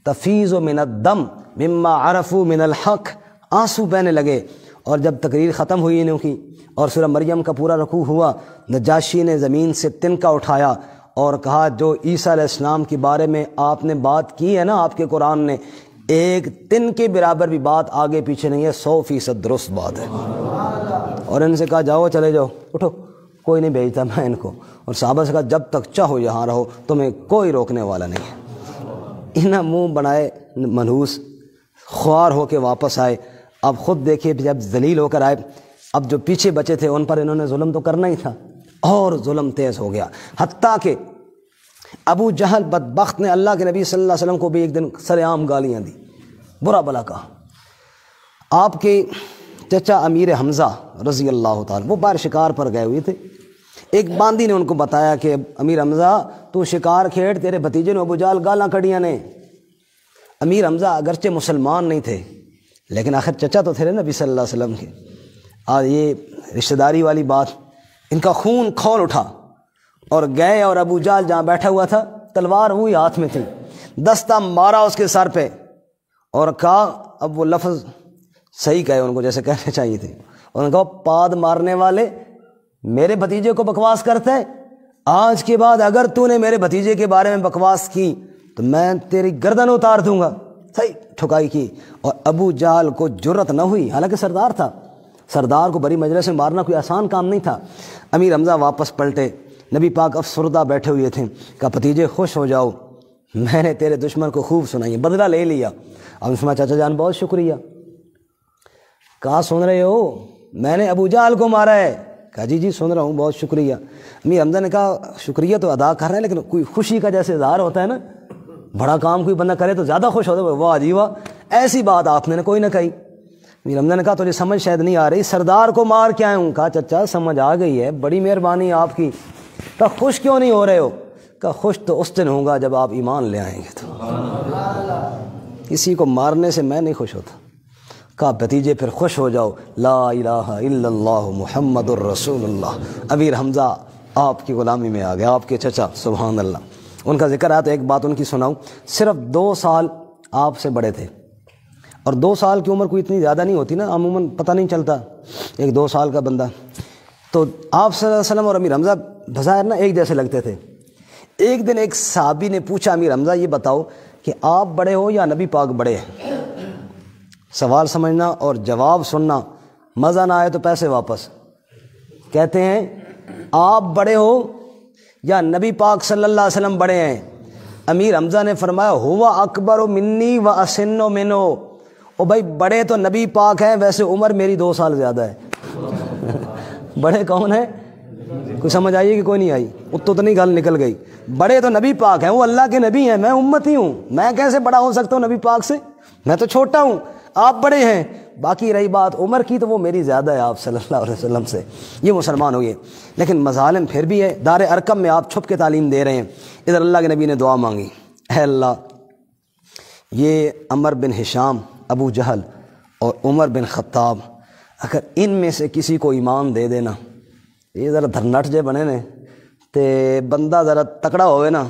تَفِيضُ مِنَ الدَّمْ مِمَّا عَرَفُوا مِنَ الْحَقِّ، آنسو بہنے لگے۔ اور جب تقریر ختم ہوئی انہوں کی اور سورہ مریم کا پورا رکوع ہوا، نجاشی نے زمین سے تنکا اٹھایا اور کہا جو عیسیٰ علیہ السلام کے بارے میں آپ نے بات کی ہے نا آپ کے قرآن نے، ایک تن کے برابر بھی بات آگے پیچھے نہیں ہے، 100% درست بات ہے۔ اور ان سے کہا جاؤ چلے جاؤ، اٹھو، کوئی نہیں بھیجتا میں ان کو۔ اور صحابہ سے کہا جب تک چاہو یہاں رہو، تمہیں کوئی روکنے والا نہیں ہے۔ انہیں منہ بنائے منحوس خوار ہو کے واپس آئے۔ اب خود دیکھیے جب ذلیل ہو کر آئے، اب جو پیچھے بچے تھے ان پر انہوں نے ظلم تو کرنا ہی تھا، اور ظلم تیز ہو گیا، حتیٰ کہ ابو جہل بدبخت نے اللہ کے نبی صلی اللہ علیہ وسلم کو بھی ایک دن سر عام گالیاں دی، برا بلا کہا۔ آپ کے چچا امیر حمزہ رضی اللہ تعالیٰ وہ باہر شکار پر گئے ہوئے تھے، ایک باندی نے ان کو بتایا کہ امیر حمزہ تو شکار کھیڑ، تیرے بھتیجے نے ابو جہل گالاں کڑیاں نے۔ امیر حمزہ اگرچہ مسلمان نہیں تھے لیکن آخر چچا تو تھے نبی صلی اللہ علیہ وسلم کے، اور یہ رشتہ داری والی بات، ان کا خون کھول اٹھا اور گئے، اور ابو جہل جہاں بیٹھا ہوا تھا تلوار وہی ہاتھ میں تھی، دستہ مارا اس کے سر پہ اور کہا، اب وہ لفظ صحیح کہے ان کو جیسے کہنے چاہیے تھے. انہوں نے کہا پاد مارنے والے میرے بھتیجے کو بکواس کرتے ہیں, آج کے بعد اگر تو نے میرے بھتیجے کے بارے میں بکواس کی تو میں تیری گردن اتار دوں گا. صحیح ٹھکائی کی. اور ابو جہل کو جرت نہ ہوئی, حالانکہ سردار تھا, سردار کو بڑی مجلس میں مارنا کوئی آسان کام نہیں تھا. امیر حمزہ واپس پلٹے, نبی پاک افسردہ بیٹھے ہوئے تھے. کہا بھتیجے خوش ہو جاؤ, میں نے تیرے دشمن کو خوب سنائی, بدلہ لے لیا. اب سنا چاچا جان بہت شکریہ. کہا سن رہے ہو میں نے ابو جہل کو مارا ہے؟ کہا جی سن رہا ہوں, بہت شکریہ. امیر حمزہ نے کہا شکریہ تو ادا کر رہے ہیں لیکن کوئی خوشی کا جیسے اظہار ہوتا ہے نا, بڑا کام کوئی بندہ کرے تو زیادہ خوش ہوتا ہے, واہ جی واہ, ایسی بات آپ نے کوئی نہ کہی. امیر حمزہ نے کہا تجھے سمجھ شاید نہیں آ رہی, سردار کو مار کے آیا ہوں. کہا چچا سمجھ آ گئی ہے, بڑی مہربانی آپ کی. کہا خوش کیوں نہیں ہو رہے ہو؟ کہا خوش تو اس دن ہوں گا جب آپ ایمان لے آئیں گے. تو کسی کو مارنے سے میں نہیں خوش ہوتا. کہا بھتیجے پھر خوش ہو جاؤ, لا الہ الا اللہ محمد الرسول اللہ. امیر حمزہ آپ کی غلامی میں آ گیا, آپ کے چچا, سبحان اللہ. ان کا ذکر آیا تو ایک بات ان کی سناؤں. صرف 2 سال آپ سے بڑے تھے, اور 2 سال کی عمر کوئی اتنی زیادہ نہیں ہوتی نا, عموماً پتہ نہیں چلتا ایک 2 سال کا بندہ. تو آپ صلی اللہ علیہ وسلم اور امیر حمزہ بظاہر نا ایک جیسے لگتے تھے. ایک دن ایک صحابی نے پوچھا امیر حمزہ یہ بتاؤ کہ آپ بڑے ہو یا نبی پاک بڑے ہیں؟ سوال سمجھنا اور جواب سننا, مزہ نہ آئے تو پیسے واپس. کہتے ہیں آپ بڑے ہو یا نبی پاک صلی اللہ علیہ وسلم بڑے ہیں؟ امیر حمزہ نے فرمایا ہوا اکبر منی و اسن منو. او بھائی بڑے تو نبی پاک ہیں, ویسے عمر میری 2 سال زیادہ ہے. بڑے کون ہیں؟ کوئی سمجھ آئیے کہ کوئی نہیں آئی؟ اتنی گل نکل گئی. بڑے تو نبی پاک ہیں, وہ اللہ کے نبی ہیں, میں امتی ہوں, میں کیسے بڑا ہو سکتا ہوں نبی پاک سے؟ میں تو چھوٹا ہوں, آپ بڑے ہیں. باقی رہی بات عمر کی تو وہ میری زیادہ ہے آپ صلی اللہ علیہ وسلم سے. یہ مسلمان ہوئے. لیکن مظالم پھر بھی ہے. دار ارقم میں آپ چھپ کے تعلیم دے رہے ہیں, ادھر اللہ کے نبی نے دعا مانگی, اے اللہ یہ عمر بن ہشام, ابو جہل اور عمر بن خطاب, اگر ان میں سے کسی کو ایمان دے دینا, یہ ذرا دھرنٹ جے بنے نے تے بندہ ذرا تکڑا ہوئے نا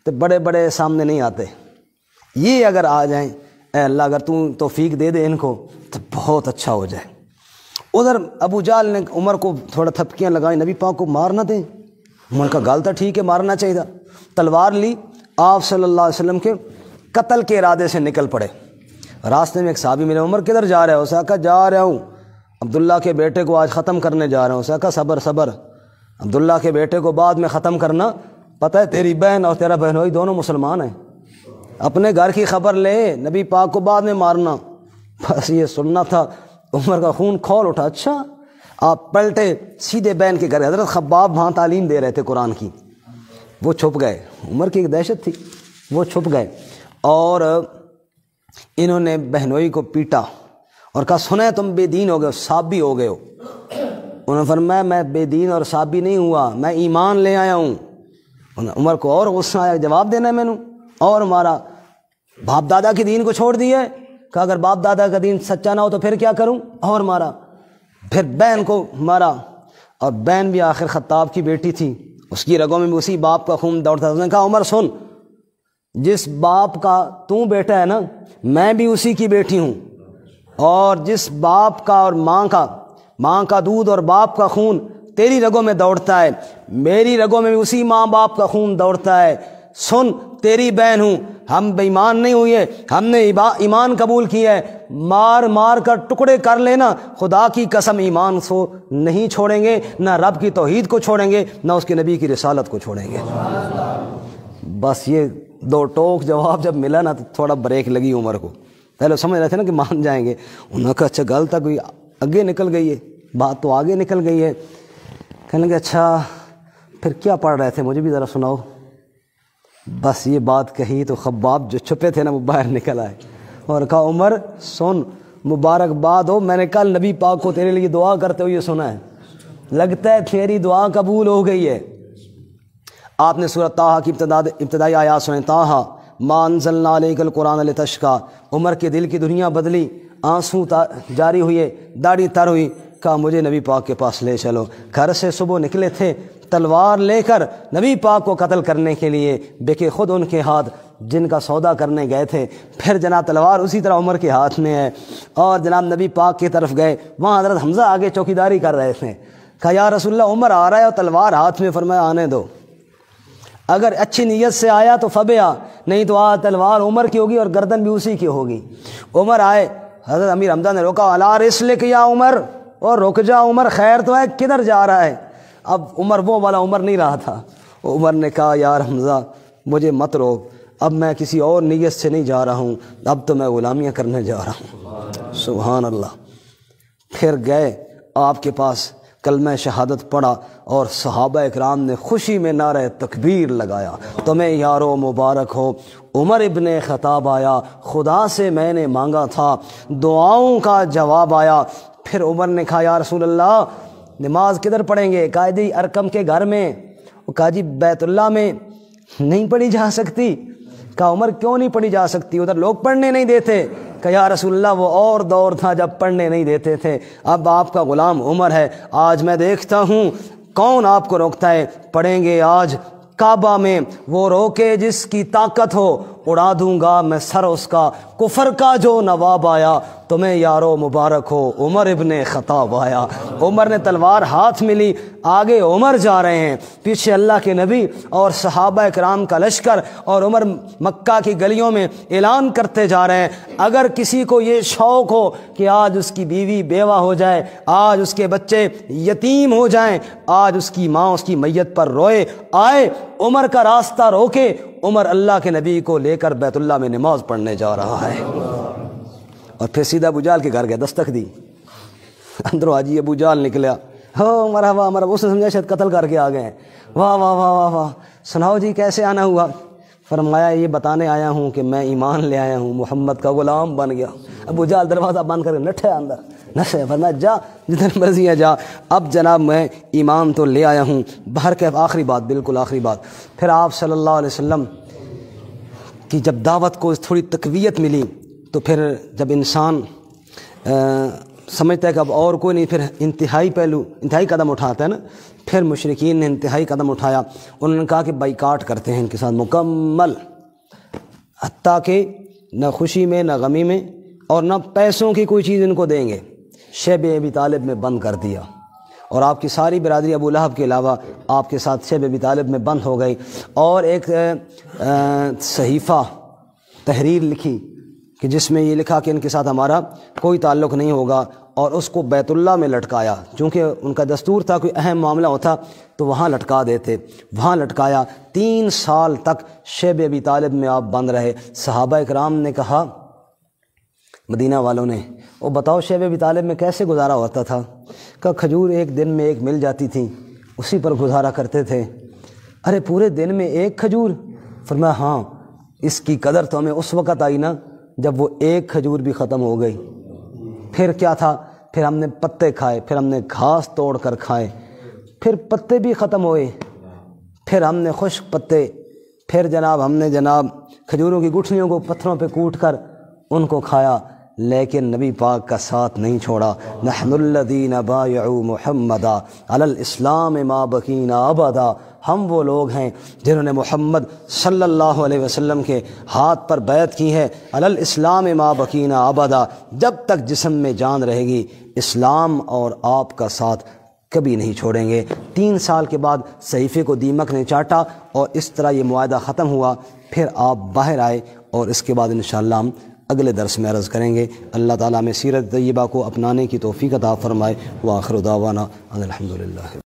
تے بڑے بڑے سامنے نہیں آتے. یہ اگر آ جائیں, اے اللہ اگر تو توفیق دے دے ان کو تو بہت اچھا ہو جائے. ادھر ابو جہل نے عمر کو تھوڑا تھپکیاں لگائیں, نبی پاک کو مار نہ دیں. عمر کا گال تھا ٹھیک ہے, مارنا چاہیے تھا. تلوار لی, آپ صلی اللہ علیہ وسلم کے قتل کے ارادے سے نکل پڑے. راستے میں ایک صحابی ملے, عمر کدھر جا رہے ہو؟ اسے کہا جا رہا ہوں عبداللہ کے بیٹے کو آج ختم کرنے جا رہا ہوں. اسے کہا صبر صبر, عبداللہ کے بیٹے کو بعد میں ختم کرنا, پتہ ہے تیری بہن اور تیرا بہنوئی دونوں مسلمان ہیں, اپنے گھر کی خبر لے, نبی پاک کو بعد میں مارنا. بس یہ سننا تھا. عمر کا خون کھول اٹھا. اچھا, آپ پلٹے سیدھے بہن کے گھر. حضرت خباب وہاں تعلیم دے رہے تھے قرآن کی, وہ چھپ گئے. عمر کی ایک دہشت تھی, وہ چھپ گئے اور انہوں نے بہنوئی کو پیٹا اور کہا سنیں تم بے دین ہو گئے, صابی ہو گئے ہو. انہوں نے فرمایا میں بے دین اور صابی نہیں ہوا, میں ایمان لے آیا ہوں. عمر کو اور غصہ آیا, جواب دینا ہے میں نے, اور مارا. باپ دادا کی دین کو چھوڑ دیے, کہا اگر باپ دادا کا دین سچا نہ ہو تو پھر کیا کروں, اور مارا. پھر بہن کو مارا, اور بہن بھی آخر خطاب کی بیٹی تھی, اس کی رگوں میں بھی اسی باپ کا خون دوڑتا تھا. اس نے کہا عمر سن, جس باپ کا تو بیٹا ہے نا, میں بھی اسی کی بیٹی ہوں, اور جس باپ کا اور ماں کا دودھ اور باپ کا خون تیری رگوں میں دوڑتا ہے, میری رگوں میں بھی اسی ماں باپ کا خون دوڑتا ہے. سن تیری بہن ہوں, ہم بے ایمان نہیں ہوئے, ہم نے ایمان قبول کیا ہے, مار مار کر ٹکڑے کر لینا, خدا کی قسم ایمان سو نہیں چھوڑیں گے, نہ رب کی توحید کو چھوڑیں گے, نہ اس کے نبی کی رسالت کو چھوڑیں گے. بس یہ 2 ٹوک جواب جب ملا نا تو تھوڑا بریک لگی عمر کو. پہلے سمجھ رہے تھے نا کہ مان جائیں گے, انہوں نے کہا اچھا گل تک کوئی آگے نکل گئی ہے, بات تو آگے نکل گئی ہے. کہنے لگے اچھا پھر کیا پڑھ رہے تھے, مجھے بھی ذرا سناؤ. بس یہ بات کہی تو خباب جو چھپے تھے نا وہ باہر نکل آئے اور کہا عمر سن, مبارکباد ہو, میں نے کل نبی پاک کو تیرے لیے دعا کرتے ہوئے سنا ہے, لگتا ہے تیری دعا قبول ہو گئی ہے. آپ نے سورۃ طٰہٰ کی ابتدائی آیات سنیں, طٰہٰ ما انزلنا علیک القرآن لتشقیٰ. عمر کے دل کی دنیا بدلی, آنسو جاری ہوئے, داڑھی تر ہوئی. کہا مجھے نبی پاک کے پاس لے چلو. گھر سے صبح نکلے تھے, تلوار لے کر نبی پاک کو قتل کرنے کے لیے بکے خود ان کے ہاتھ جن کا سودا کرنے گئے تھے۔ پھر جناب تلوار اسی طرح عمر کے ہاتھ میں ہے، اور جناب نبی پاک کی طرف گئے، وہاں حضرت حمزہ آگے چوکیداری کر رہے تھے۔ کہا یا رسول اللہ عمر آ رہا ہے اور تلوار ہاتھ میں، فرمایا آنے دو، اگر اچھی نیت سے آیا تو فبیا، نہیں تو تلوار عمر کی ہوگی اور گردن بھی اسی کی ہوگی۔ عمر آئے، حضرت امیر حمزہ نے روکا، الا رسلک یا عمر، اور رک جا عمر، خیر تو ہے، کدھر جا رہا ہے؟ اب عمر وہ والا عمر نہیں رہا تھا۔ عمر نے کہا یار حمزہ مجھے مت روک، اب میں کسی اور نیت سے نہیں جا رہا ہوں، اب تو میں غلامیاں کرنے جا رہا ہوں۔ سبحان اللہ۔ پھر گئے آپ کے پاس، کلمہ شہادت پڑھا، اور صحابہ اکرام نے خوشی میں نعرہ تکبیر لگایا، تمہیں یارو مبارک ہو، عمر ابن خطاب آیا، خدا سے میں نے مانگا تھا، دعاؤں کا جواب آیا۔ پھر عمر نے کہا یا رسول اللہ نماز کدھر پڑھیں گے؟ کہا جی ارکم کے گھر میں۔ کہا جی بیت اللہ میں نہیں پڑھی جا سکتی؟ کہا عمر کیوں نہیں پڑھی جا سکتی؟ ادھر لوگ پڑھنے نہیں دیتے۔ کہ یا رسول اللہ وہ اور دور تھا جب پڑھنے نہیں دیتے تھے، اب آپ کا غلام عمر ہے، آج میں دیکھتا ہوں کون آپ کو روکتا ہے۔ پڑھیں گے آج کعبہ میں، وہ روکے جس کی طاقت ہو، اڑا دوں گا میں سر اس کا، کفر کا جو نواب آیا، تمہیں یارو مبارک ہو، عمر ابن خطاب آیا۔ عمر نے تلوار ہاتھ میں لی، آگے عمر جا رہے ہیں، پیچھے اللہ کے نبی اور صحابہ کرام کا لشکر، اور عمر مکہ کی گلیوں میں اعلان کرتے جا رہے ہیں۔ اگر کسی کو یہ شوق ہو کہ آج اس کی بیوی بیوہ ہو جائے، آج اس کے بچے یتیم ہو جائیں، آج اس کی ماں اس کی میت پر روئے، آئے عمر کا راستہ روکے۔ عمر اللہ کے نبی کو لے کر بیت اللہ میں نماز پڑھنے جا رہا ہے، اور پھر سیدھا ابو جہل کے گھر گیا، دستک دی، اندروں حاجی ابو جہل نکلا، ہو مرحبا مرحبا، اس نے سمجھا شاید قتل کر کے آ گئے ہیں، واہ واہ واہ واہ واہ، سناؤ جی کیسے آنا ہوا؟ فرمایا یہ بتانے آیا ہوں کہ میں ایمان لے آیا ہوں، محمد کا غلام بن گیا۔ ابو جہل دروازہ بند کر کے نٹھے اندر، نشے، فرمایا جا جدھر مرضی ہے جا، اب جناب میں ایمان تو لے آیا ہوں۔ باہر کے آخری بات، بالکل آخری بات، پھر آپ صلی اللہ علیہ وسلم کی جب دعوت کو تھوڑی تقویت ملی، تو پھر جب انسان سمجھتا ہے کہ اب اور کوئی نہیں، پھر انتہائی پہلو، انتہائی قدم اٹھاتا ہے نا، پھر مشرکین نے انتہائی قدم اٹھایا، انہوں نے کہا کہ بائیکاٹ کرتے ہیں ان کے ساتھ مکمل، حتیٰ کہ نہ خوشی میں نہ غمی میں اور نہ پیسوں کی کوئی چیز ان کو دیں گے۔ شیب ابی طالب میں بند کر دیا، اور آپ کی ساری برادری ابو لہب کے علاوہ آپ کے ساتھ شیب ابی طالب میں بند ہو گئی، اور ایک صحیفہ تحریر لکھی کہ جس میں یہ لکھا کہ ان کے ساتھ ہمارا کوئی تعلق نہیں ہوگا، اور اس کو بیت اللہ میں لٹکایا، چونکہ ان کا دستور تھا کوئی اہم معاملہ ہوتا تو وہاں لٹکا دیتے، وہاں لٹکایا۔ 3 سال تک شیب ابی طالب میں آپ بند رہے۔ صحابہ اکرام نے کہا، مدینہ والوں نے، وہ بتاؤ شیب ابی طالب میں کیسے گزارا ہوتا تھا؟ کہ کھجور ایک دن میں ایک مل جاتی تھی، اسی پر گزارا کرتے تھے۔ ارے پورے دن میں ایک کھجور؟ فرمایا ہاں، اس کی قدر تو ہمیں اس وقت آئی نا جب وہ ایک کھجور بھی ختم ہو گئی۔ پھر کیا تھا؟ پھر ہم نے پتے کھائے، پھر ہم نے گھاس توڑ کر کھائے، پھر پتے بھی ختم ہوئے، پھر ہم نے خشک پتے، پھر جناب ہم نے کھجوروں کی گٹھلیوں کو پتھروں پہ کوٹ کر ان کو کھایا، لیکن نبی پاک کا ساتھ نہیں چھوڑا۔ نحن الذین بایعوا محمدا علی الاسلام ما بقینا ابدا، ہم وہ لوگ ہیں جنہوں نے محمد صلی اللہ علیہ وسلم کے ہاتھ پر بیعت کی ہے، علی الاسلام ما بقینا ابدا، جب تک جسم میں جان رہے گی اسلام اور آپ کا ساتھ کبھی نہیں چھوڑیں گے۔ 3 سال کے بعد صحیفے کو دیمک نے چاٹا، اور اس طرح یہ معاہدہ ختم ہوا۔ پھر آپ باہر آئے، اور اس کے بعد انشاءاللہ ہم اگلے درس میں عرض کریں گے۔ اللہ تعالیٰ میں سیرت طیبہ کو اپنانے کی توفیق عطا فرمائے۔ وآخر دعوانا ان الحمدللہ۔